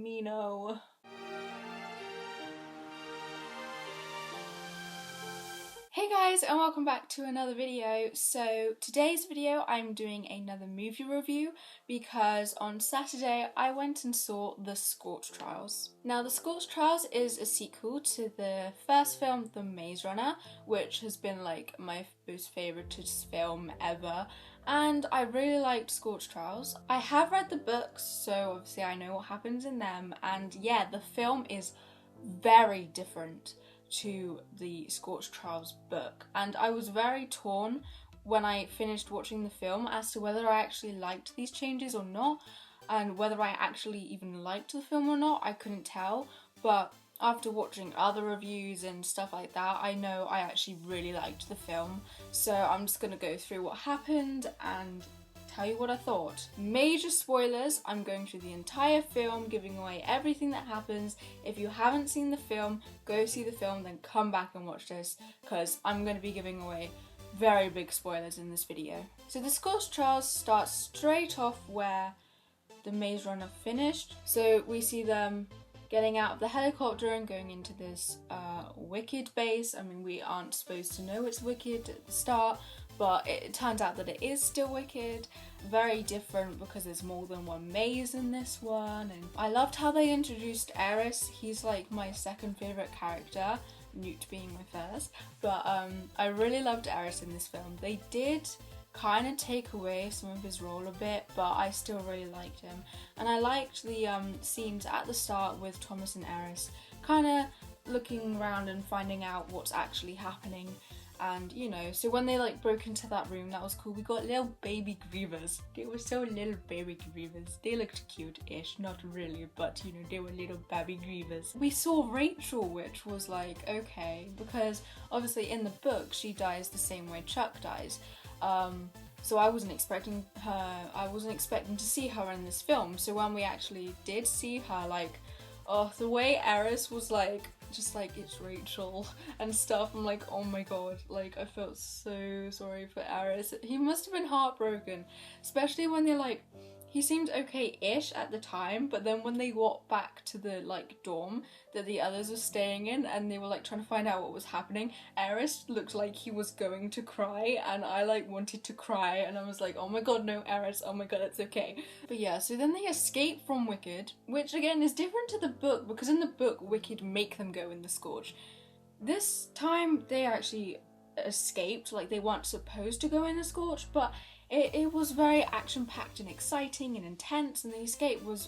Mina. Hey guys, and welcome back to another video. So today's video I'm doing another movie review because on Saturday I went and saw The Scorch Trials. Now The Scorch Trials is a sequel to the first film, The Maze Runner, which has been like my most favourite film ever, and I really liked Scorch Trials. I have read the books, so obviously I know what happens in them, and yeah, the film is very different to the Scorch Trials book, and I was very torn when I finished watching the film as to whether I actually liked these changes or not, and whether I actually even liked the film or not. I couldn't tell, but after watching other reviews and stuff like that, I know I actually really liked the film, so I'm just gonna go through what happened and tell you what I thought. Major spoilers, I'm going through the entire film, giving away everything that happens. If you haven't seen the film, go see the film, then come back and watch this, because I'm going to be giving away very big spoilers in this video. So the Scorch Trials starts straight off where the Maze Runner finished. So we see them getting out of the helicopter and going into this wicked base. I mean, we aren't supposed to know it's wicked at the start, but it turns out that it is still wicked. Very different because there's more than one maze in this one. And I loved how they introduced Eris. He's like my second favourite character, Newt being my first. But I really loved Eris in this film. They did kind of take away some of his role a bit, but I still really liked him. And I liked the scenes at the start with Thomas and Eris kind of looking around and finding out what's actually happening. And you know, so when they like broke into that room, that was cool. We got little baby grievers. They were so little baby grievers. They looked cute-ish, not really, but you know, they were little baby grievers. We saw Rachel, which was like, okay, because obviously in the book she dies the same way Chuck dies. So I wasn't expecting to see her in this film. So when we actually did see her, like, oh, the way Eris was like, just like, it's Rachel and stuff, I'm like, oh my god, like, I felt so sorry for Eris. He must have been heartbroken, especially when they're like, he seemed okay-ish at the time, but then when they walked back to the like dorm that the others were staying in and they were like trying to find out what was happening, Eris looked like he was going to cry, and I like wanted to cry, and I was like, oh my god, no, Eris, oh my god, it's okay. But yeah, so then they escape from Wicked, which again is different to the book, because in the book Wicked make them go in the Scorch. This time they actually escaped, like they weren't supposed to go in the Scorch, but it was very action-packed and exciting and intense, and the escape was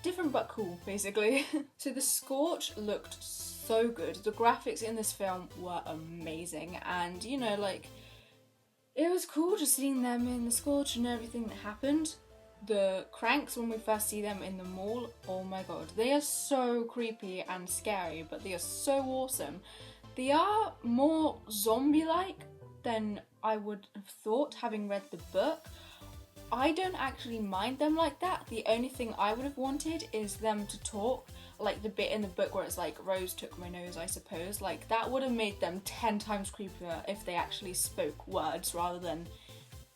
different but cool, basically. So the Scorch looked so good. The graphics in this film were amazing, and you know, like, it was cool just seeing them in the Scorch and everything that happened. The Cranks, when we first see them in the mall, oh my god, they are so creepy and scary, but they are so awesome. They are more zombie-like than I would have thought, having read the book. I don't actually mind them like that. The only thing I would have wanted is them to talk, like the bit in the book where it's like, Rose took my nose, I suppose. Like, that would have made them 10 times creepier if they actually spoke words rather than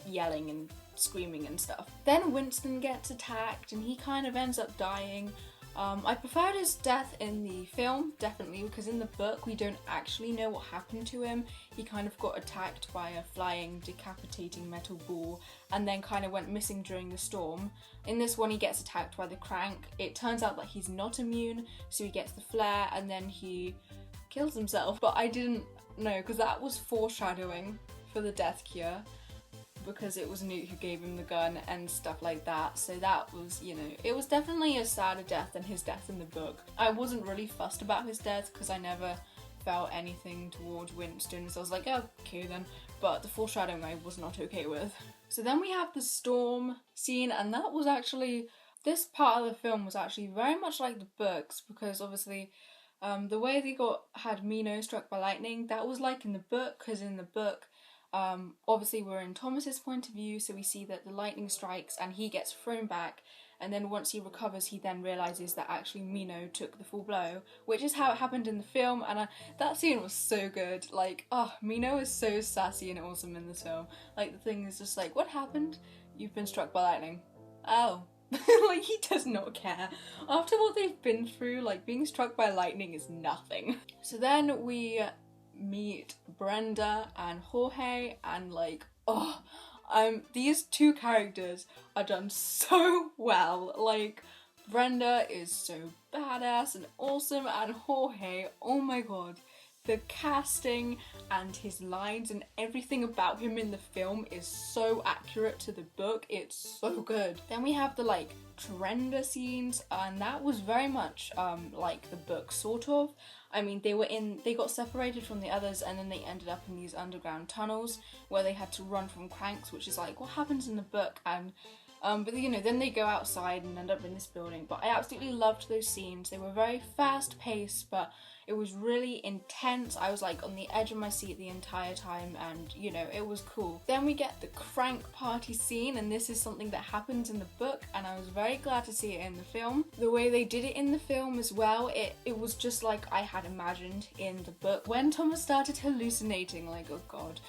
yelling and screaming and stuff. Then Winston gets attacked and he kind of ends up dying. I preferred his death in the film, definitely, because in the book we don't actually know what happened to him. He kind of got attacked by a flying, decapitating metal ball and then kind of went missing during the storm. In this one he gets attacked by the Crank. It turns out that he's not immune, so he gets the flare and then he kills himself. But I didn't know, because that was foreshadowing for the death cure, because it was Newt who gave him the gun and stuff like that. So that was, you know, it was definitely a sadder death than his death in the book. I wasn't really fussed about his death because I never felt anything towards Winston, so I was like, oh, okay then. But the foreshadowing I was not okay with. So then we have the storm scene, and that was actually, this part of the film was actually very much like the books, because obviously the way they had Mina struck by lightning, that was like in the book, because in the book obviously we're in Thomas's point of view, so we see that the lightning strikes and he gets thrown back, and then once he recovers he then realises that actually Mina took the full blow, which is how it happened in the film. And that scene was so good. Like, oh, Mina is so sassy and awesome in this film. Like, the thing is just like, what happened? You've been struck by lightning. Oh, Like, he does not care. After what they've been through, like, being struck by lightning is nothing. So then we meet Brenda and Jorge, and like, oh, these two characters are done so well. Like, Brenda is so badass and awesome, and Jorge, oh my god. The casting and his lines and everything about him in the film is so accurate to the book. It's so good. Then we have the like trender scenes, and that was very much like the book, sort of. I mean, they got separated from the others, and then they ended up in these underground tunnels where they had to run from cranks, which is like what happens in the book. And but you know, then they go outside and end up in this building. But I absolutely loved those scenes. They were very fast paced, but it was really intense. I was like on the edge of my seat the entire time, and you know, it was cool. Then we get the crank party scene, and this is something that happens in the book, and I was very glad to see it in the film. The way they did it in the film as well, it was just like I had imagined in the book. When Thomas started hallucinating, like, oh god.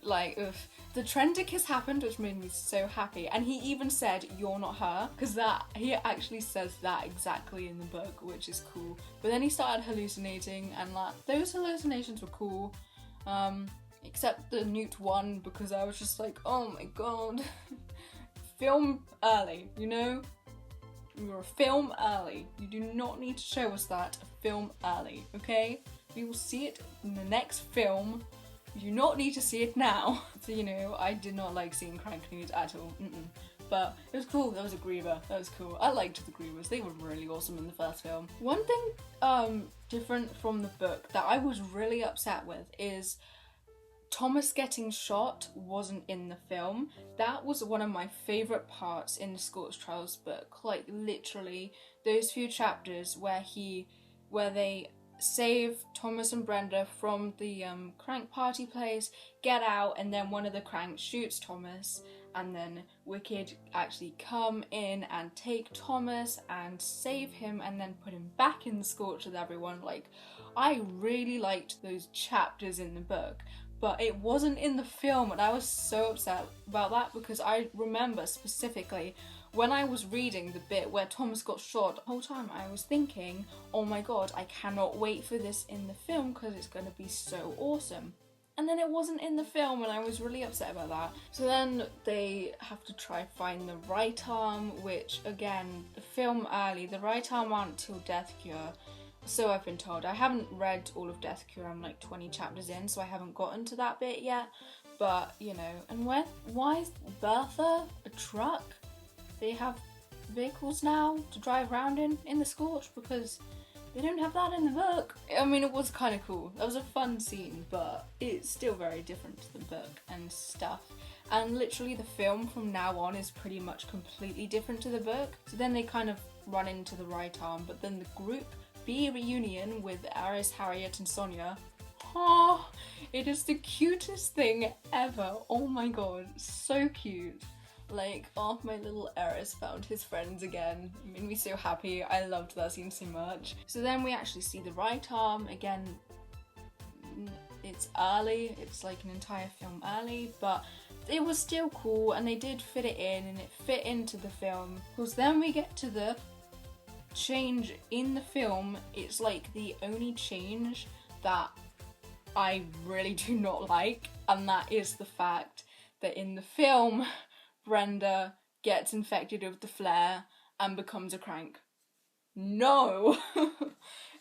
Like, oof. The trender kiss happened, which made me so happy. And he even said, "You're not her," because he actually says that exactly in the book, which is cool. But then he started hallucinating, and like, those hallucinations were cool. Except the newt one, because I was just like, oh my god. Film early, you know? You're a film early. You do not need to show us that. Film early, okay? We will see it in the next film. You do not need to see it now. So, you know, I did not like seeing crank nudes at all. But it was cool. That was a griever. That was cool. I liked the grievers. They were really awesome in the first film. One thing different from the book that I was really upset with is Thomas getting shot wasn't in the film. That was one of my favourite parts in the Scorch Trials book. Like, literally, those few chapters where they save Thomas and Brenda from the crank party place, get out, and then one of the cranks shoots Thomas, and then Wicked actually come in and take Thomas and save him and then put him back in the Scorch with everyone. Like, I really liked those chapters in the book, but it wasn't in the film, and I was so upset about that because I remember specifically when I was reading the bit where Thomas got shot, the whole time I was thinking, oh my god, I cannot wait for this in the film because it's going to be so awesome. And then it wasn't in the film, and I was really upset about that. So then they have to try find the right arm, which again, the film early, the right arm aren't till Death Cure. So I've been told. I haven't read all of Death Cure, I'm like 20 chapters in, so I haven't gotten to that bit yet. But, you know, and why is Bertha a truck? They have vehicles now to drive around in the Scorch because they don't have that in the book. I mean, it was kind of cool. That was a fun scene, but it's still very different to the book and stuff. And literally the film from now on is pretty much completely different to the book. So then they kind of run into the right arm, but then the Group B reunion with Aris, Harriet and Sonia. Oh, it is the cutest thing ever. Oh my god, so cute. Like, oh, my little Eris found his friends again. It made me so happy. I loved that scene so much. So then we actually see the right arm. Again, it's early. It's like an entire film early, but it was still cool, and they did fit it in, and it fit into the film. Because then we get to the change in the film. It's like the only change that I really do not like, and that is the fact that in the film, Brenda gets infected with the flare and becomes a crank. No!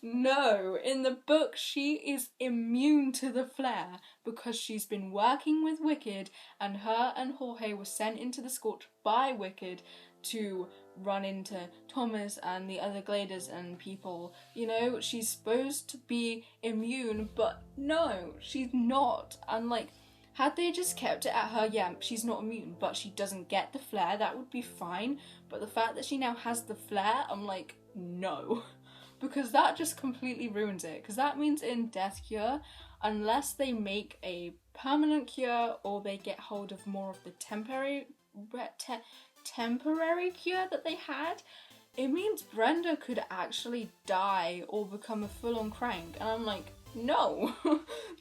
No! In the book, she is immune to the flare because she's been working with Wicked, and her and Jorge were sent into the Scorch by Wicked to run into Thomas and the other Gladers and people. You know, she's supposed to be immune, but no, she's not. And like, had they just kept it at her, yeah, she's not immune, but she doesn't get the flare, that would be fine. But the fact that she now has the flare, I'm like, no. Because that just completely ruins it. Because that means in Death Cure, unless they make a permanent cure or they get hold of more of the temporary cure that they had, it means Brenda could actually die or become a full-on crank. And I'm like, No,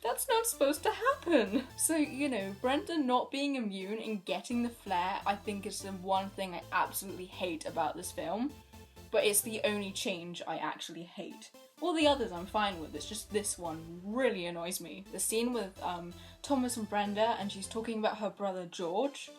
that's not supposed to happen. So, you know, Brenda not being immune and getting the flare, I think is the one thing I absolutely hate about this film. But it's the only change I actually hate. All the others I'm fine with, it's just this one really annoys me. The scene with Thomas and Brenda, and she's talking about her brother George.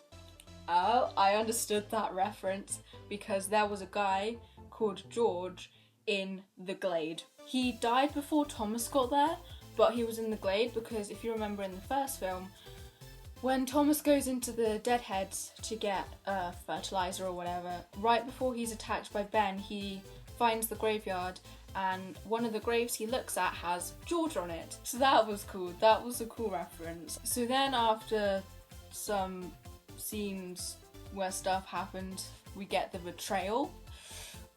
Oh, I understood that reference because there was a guy called George in the Glade. He died before Thomas got there, but he was in the Glade because if you remember in the first film, when Thomas goes into the Deadheads to get fertilizer or whatever, right before he's attacked by Ben, he finds the graveyard and one of the graves he looks at has George on it. So that was cool. That was a cool reference. So then after some scenes where stuff happened, we get the betrayal.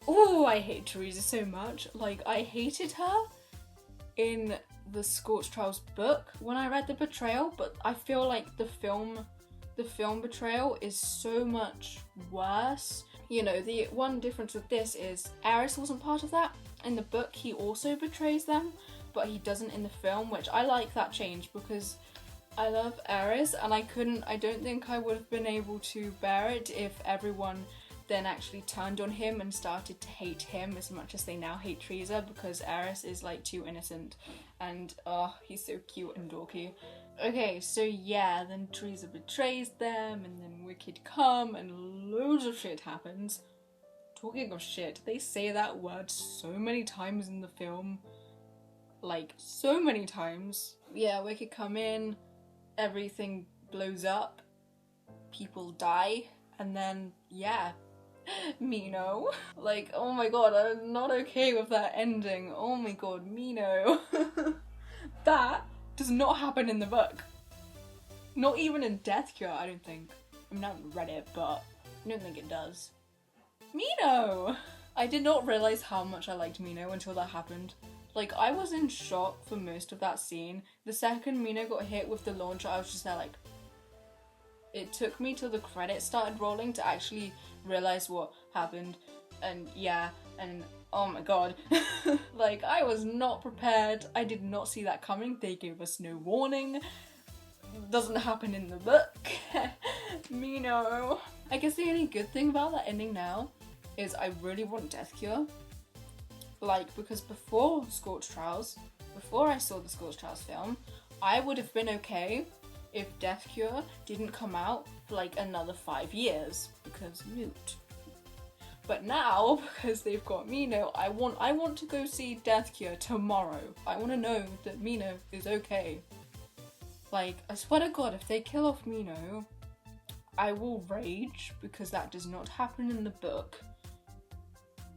Oh, I hate Teresa so much. Like, I hated her in the Scorch Trials book when I read the betrayal, but I feel like the film betrayal is so much worse. You know, the one difference with this is Ares wasn't part of that. In the book, he also betrays them, but he doesn't in the film, which I like that change because I love Ares and I don't think I would have been able to bear it if everyone then actually turned on him and started to hate him as much as they now hate Teresa, because Ares is like too innocent and he's so cute and dorky. Okay, so yeah, then Teresa betrays them and then Wicked come and loads of shit happens. Talking of shit, they say that word so many times in the film. Like, so many times. Yeah, Wicked come in, everything blows up, people die, and then, yeah, Mino. Like, oh my god, I'm not okay with that ending. Oh my god, Mino. That does not happen in the book. Not even in Death Cure, I don't think. I mean, I haven't read it, but I don't think it does. Mino! I did not realise how much I liked Mino until that happened. Like, I was in shock for most of that scene. The second Mino got hit with the launcher, I was just there like... It took me till the credits started rolling to actually realise what happened. And yeah, and oh my god. Like, I was not prepared. I did not see that coming. They gave us no warning. Doesn't happen in the book. Mino. I guess the only good thing about that ending now is I really want Death Cure. Like, because before Scorch Trials, before I saw the Scorch Trials film, I would have been okay if Death Cure didn't come out for like another 5 years, because moot. But now, because they've got Mino, I want to go see Death Cure tomorrow. I want to know that Mino is okay. Like, I swear to god, if they kill off Mino, I will rage, because that does not happen in the book.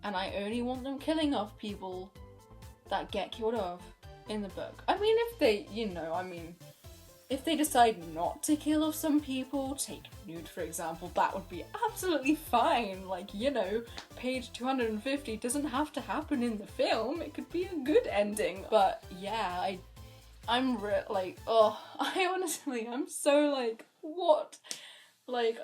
And I only want them killing off people that get killed off in the book. I mean, if they, if they decide not to kill off some people, take Newt for example, that would be absolutely fine. Like, page 250 doesn't have to happen in the film. It could be a good ending. But yeah, I'm so like, what? Like,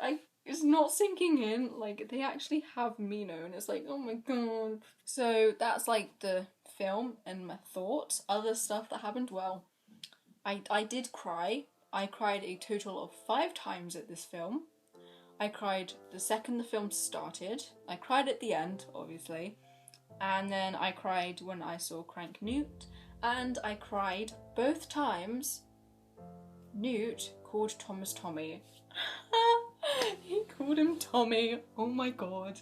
it's not sinking in. Like, they actually have Mino and it's like, oh my god. So that's like the film and my thoughts. Other stuff that happened, well, I did cry. I cried a total of 5 times at this film. I cried the second the film started. I cried at the end, obviously. And then I cried when I saw Crank Newt. And I cried both times Newt called Thomas Tommy. He called him Tommy. Oh my god.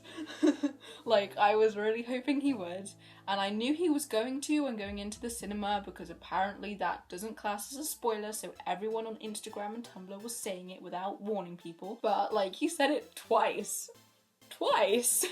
Like, I was really hoping he would. And I knew he was going to when going into the cinema, because apparently that doesn't class as a spoiler, so everyone on Instagram and Tumblr was saying it without warning people. But, like, he said it twice. Twice!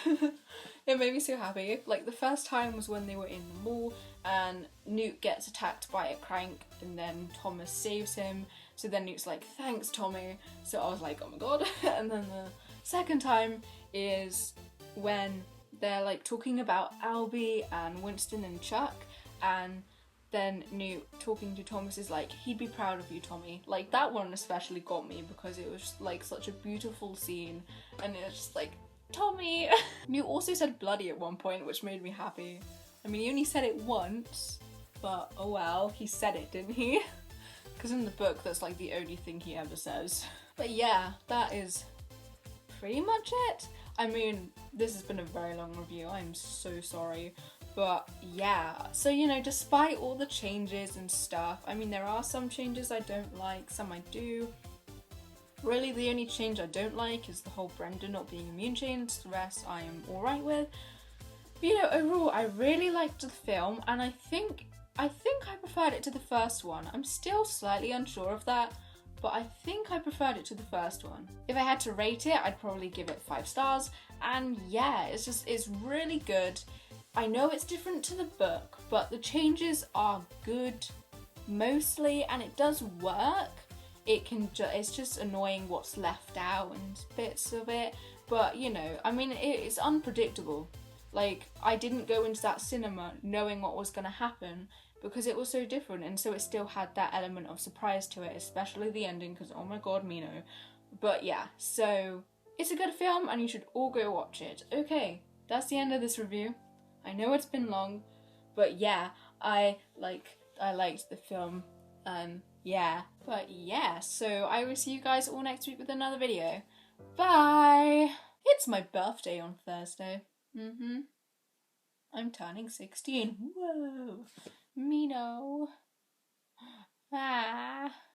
It made me so happy. Like, the first time was when they were in the mall and Newt gets attacked by a crank and then Thomas saves him. So then Newt's like, thanks Tommy. So I was like, oh my god. And then the second time is when they're like talking about Albie and Winston and Chuck, and then Newt talking to Thomas is like, he'd be proud of you, Tommy. Like, that one especially got me because it was just, like, such a beautiful scene, and it's just like, Tommy! Newt also said bloody at one point, which made me happy. I mean, he only said it once, but oh well, he said it, didn't he? Because in the book, that's like the only thing he ever says. But yeah, that is pretty much it. I mean, this has been a very long review, I'm so sorry. But yeah, so you know, despite all the changes and stuff, I mean, there are some changes I don't like, some I do. Really, the only change I don't like is the whole Brenda not being immune chained. The rest I am alright with. But you know, overall, I really liked the film, and I think I preferred it to the first one. I'm still slightly unsure of that, but I think I preferred it to the first one. If I had to rate it, I'd probably give it 5 stars, and yeah, it's really good. I know it's different to the book, but the changes are good mostly, and it does work. It's just annoying what's left out and bits of it, but you know, I mean, it's unpredictable. Like, I didn't go into that cinema knowing what was going to happen because it was so different, and so it still had that element of surprise to it, especially the ending, because oh my god, Mina. But yeah, so it's a good film and you should all go watch it. Okay, that's the end of this review. I know it's been long, but yeah, I liked the film. Yeah, but yeah, so I will see you guys all next week with another video. Bye! It's my birthday on Thursday. I'm turning 16. Whoa! Me no. Ah.